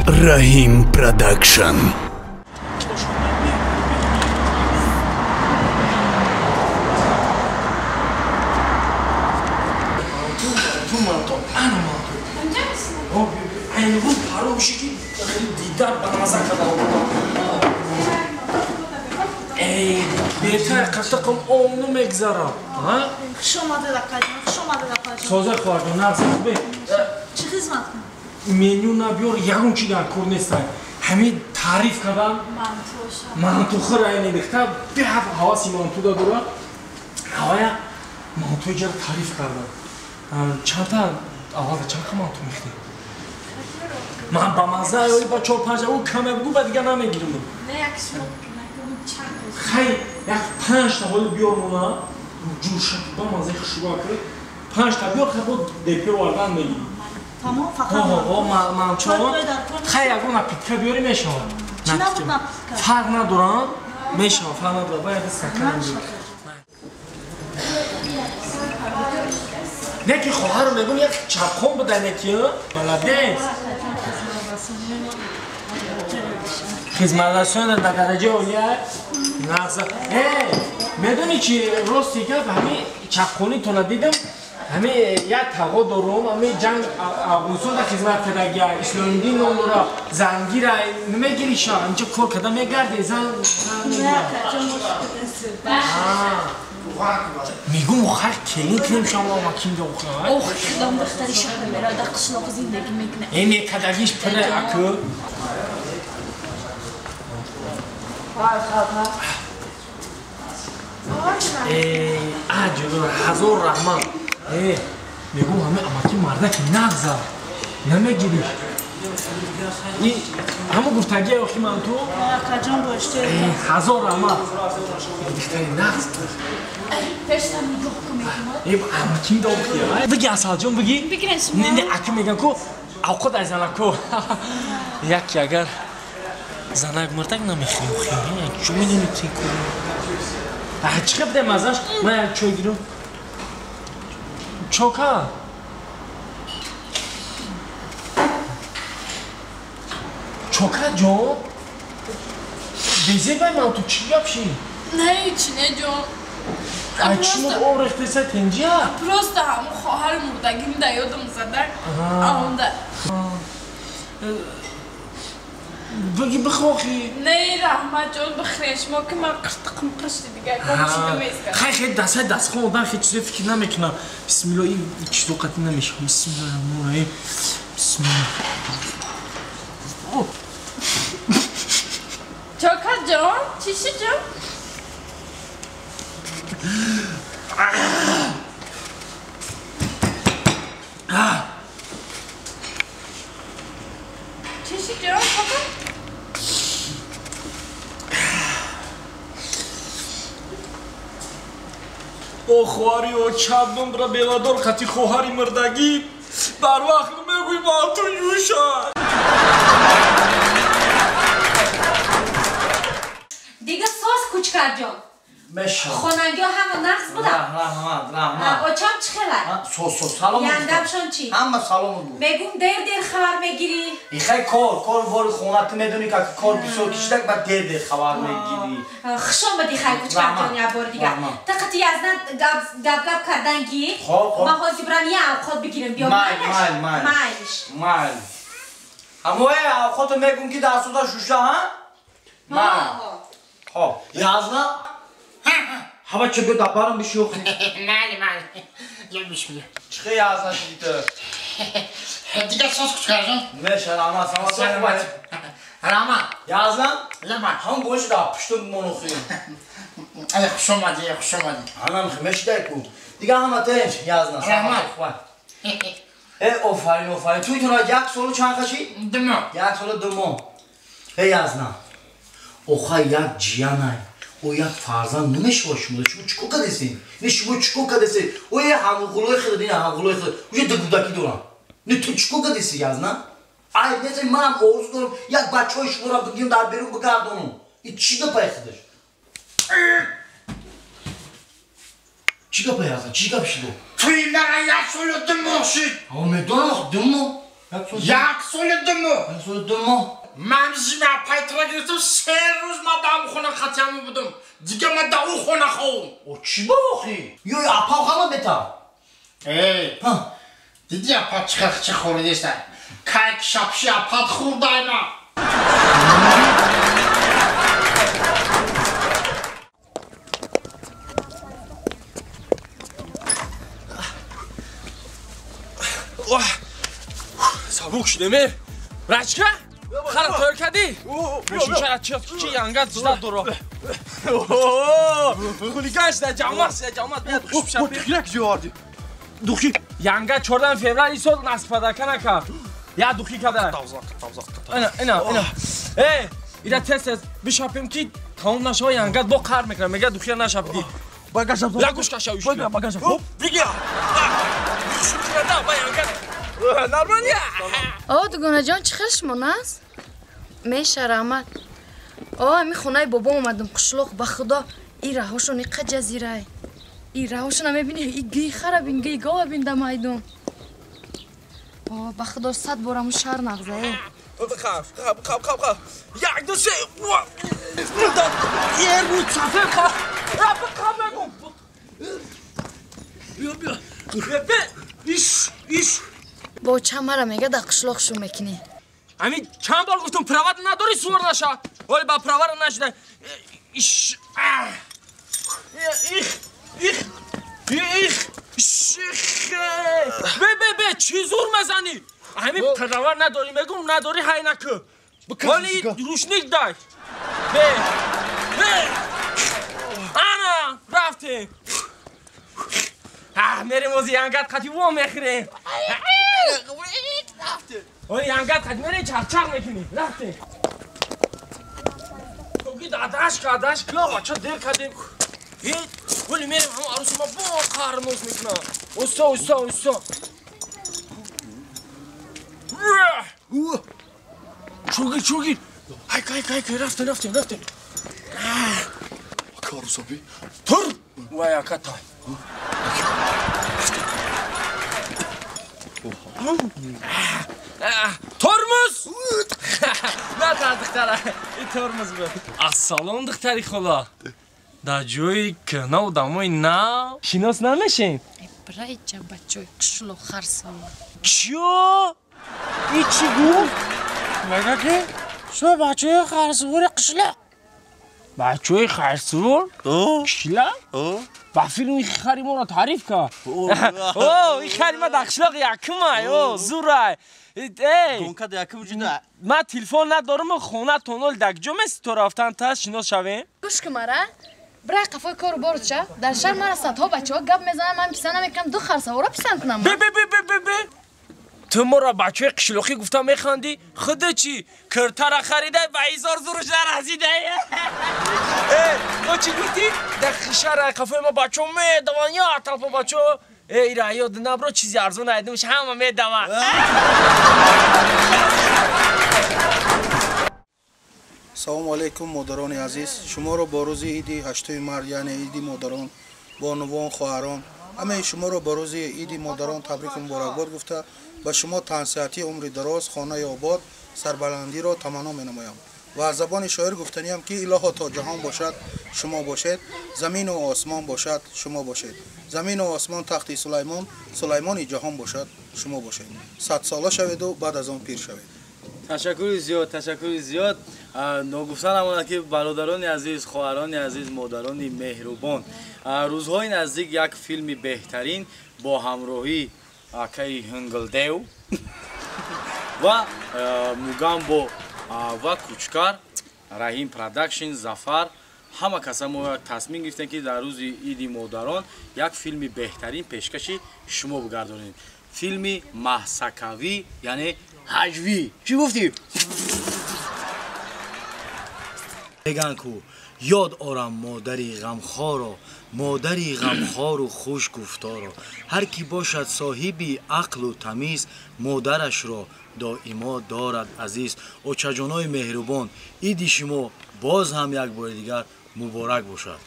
Rahim Production. بهتر قطعم اونو مگذارم ها شما دلقاجم سوزه خواردم نغزه خوبه چی خدمت کنم؟ منیو نبیار یگون چی در کور نیستن همین تعریف کردم مانتو خرای نمیخته به حواسی مانتو دادورا هوایا مانتو جر تعریف کردم چند تا آواز چند تا مانتو میختی من با مزه اوی با چور پنج او کمه بگو با دیگه نمیگیرم نه یکیش خیلی یک 5 تا حال بیار مونا جور شد با مزه خشوبا کرد 5 تا بیار خیلی بود دیپی رو آردن میگیری تمام فقط من چون خیلی اگه نپیتکه بیاری میشه چی نبود نپیتکه؟ فرق ندارم میشه فرق ندارم باید سکن بگیر نه که خواهر رو میگون یک چپخون بدن یکی بلده خدمترسان در درجه اولیه نقصه میدونی که راستی که همین چپخونی تو ندیدم همین یک تقا دارم همین جنگ افغانستان در خدمت کردگی اسلام دین نمورا زنگی را نمیگیری شا اینجا کار کده میگرده زن میگم مخیر کلین کنیم شما مکیم دا بخواه اوه خیلام دختری شهر میره در قشلاق زندگی میکنه این کدگیش پره اکو جلو هزار رحمت میگم همه اماکی مرده که نغزه نمیگیری این همه گفتگی اخی من تو کجان باشته هزار رحمت بیشتری نغز پشتم نگاه کنم اماکی دا بخیه بگی اصال جان بگی بگیرن شما نه اکی میگن که اوقات از زنکو یکی اگر زنک مردک نمیخریم خیلی چون میدونی تی کنیم چقدر بده مزاش من چوی گیرم چوکا چوکا جان بیزه بای من تو چی یابشی؟ نه هیچی نه جان چی مود او رخته سه تنجی ها؟ پروسته همون خواهر مردگیم در یادم زده آمده بگی بخواهی نه رحمت جان بخریش ما که من قرطقم قشت دیگه کامشیده میزگرم خیلی دست خون آدم خیلی چیزی فکر نمیکنم بسم الله این چیز دوقتی نمیشه بسم الله الرحمن الرحیم بسم الله چوکت جان چیشی جان چیشی جان چوکت او خواهری او چندم را بیلادار خطی خواهری مردگی بر وقت نمیگوی با تو یوشا دیگه ساز کوچکر جان مشا خوننگی ها همه نقص بودن رحمت او چم چه خبر؟ سلام یندمشون چی؟ همه سلام بود بگم دیر خبر میگیری؟ این خیلی کار باری خونت میدونی که کار بسیار کشیده بعد دیر خبر میگیری خشم بدی خیلی کوچکر جان یه بار دیگه تقیطی از نه گب کردن گی ما خوزی برم یه اوقات بگیرم بیا مایل همه اوقات میگم که در صدا شوشه ها؟ خب یازنا هوا چه بود دپارم بشوخی مالی یادش میاد چه یازنا شدیده دیگه ساز کوچکر جان میشه راما سلام خوبت راما یازنا لما هم گوش دا پشتم منوخی خوش اومدی هم خمیش دایکو دیگه همه تنج یازنا سلام خوبت آفرین توی تو را یک سالو چند خشی؟ دمو یک سالو دمو یازنا اوخا یک جیانای او یک فرزند نمیشه شما شما چیکو کردیسی؟ نه شما چیکو کردیسی؟ او یه همغلوی خیلی دیگه همغلوی خیلی او یه دگودکی دارم نه تو چیکو کردیسی یازنا؟ ای مثل منم آرزو دارم یک بچه‌های شما را بگیرم در بیرون بگردونم این چی ده پای خودش؟ چی گپ یازنا؟ چی گپ شده؟ توی مرا یک سالو دمو شد میدونم دمو یک سال دوم. سال دوم. من زیما پایترا گرفتم 3 روز ما با اون خونه خطیامو بودم. دیگه من دا اون خونه خوام. او چی با آخی؟ یو اپا خواهم بتا. ای دیدی اپا چه خوردیسته؟ کایک شپشی اپا خورده اینا. سابوک شدمه رچکه خراب تایر کردی میشون شرط چیاد که ینگت جدا دورا خولیگش در جامعت بیاد خوش بشم یک جواردی دوخی ینگت 14 فوریه ایسال نصف پدرکه نکرد یا دوخی کده اینا اینا تست بشاپیم که تمام نشه ینگت با کار میکنم میگه دوخی نشاپیدی لگوش کشاویش بگی دوگانه جان چی خشمون است؟ میشه رحمت امی خونه بابا اومدم قشلوق به خدا این رهاشون این قد جزیره این رهاشون میبینی این گی خراب این گی گاه بین دم ایدون به خدا 100 بارمو شهر نغزه خب یک دو سه یه رو چفه خب ایش با چمره میگه در قشلوق شو میکنی همین چند بار گفتم پرود نداری سور نشه ولی با پرود نشده ایش به چی زور مزنی همین پرود نداری میگم نداری های نکه ولی روشنیک دای به انا رفته میریم از ینگت خطی و میخریم ولی ینگت خطی میریم چرچق میکنی رفته توگی داداش که بچه دیر کردیم ولی میریم همه عروس ما با قرموز میکنم استا چوگی های رفته کاروسابی تر و یکتا ترمز نه دختره این ترمز بود السلام دختری خلا در جوی کنه و دمای نه شناس نمیشین برای چه بچه قشلوق خرسال چیو؟ ای چی گفت؟ مگه که شو بچه خرسور قشلوق بچه خرسور؟ قشلوق؟ با فیلم این خریمون رو تعریف که این خریمه در قشلوق یکمه زوره گونکه در یکم جده من تلفن ندارم خونه تونل دکجوم است تو رفتن تا شناس شویم گوش که مرا برای قفای کارو بارد شد در شهر مرا صدها بچه ها گپ میزنم من پیسنه میکنم 2 خرسواره پیسن کنم به تو مرا بچه قشلوقی گفتم میخواندی خود چی کرتر خریده و 1000 زورش در رزیده تو چی گفتی در شهر قفای ما بچه ها میدوان یا اطلاف بچه ها ایره یاد نبرو چیزی ارزون ایدوش همه میدوان سلام علیکم مادران عزیز شما را با روز عید 8 مارس یعنی عید مادران بانوان خواهران همه شما را با روز عید مادران تبریک مبارکباد گفته به شما تنصیحاتی عمر دراز خانه آباد سربلندی را تمنا می‌نمایم و از زبان شاعر گفتنیم که الها تا جهان باشد شما باشید زمین و آسمان باشد شما باشید زمین و آسمان تخت سلیمانی جهان باشد شما باشید 100 ساله شوید و بعد از آن پیر شوید تشکر زیاد نگفتن همونه که برادران عزیز خواهران عزیز مادران مهربان روزهای نزدیک یک فیلم بهترین با همراهی اکای هنگلدیو و موگامبو و کوچکار رحیم پروداکشن زفر همه کسا ما تصمیم گرفتن که در روز عید مادران یک فیلم بهترین پیشکشی شما بگردانید فیلم محسکوی یعنی حجوی چی گفتی؟ بگن کو یاد آرم مادری غمخوار و خوش گفتارا هر کی باشد صاحبی عقل و تمیز مادرش را دائما دارد عزیز اوچه جانای مهربان عید شما باز هم یک بار دیگر مبارک باشد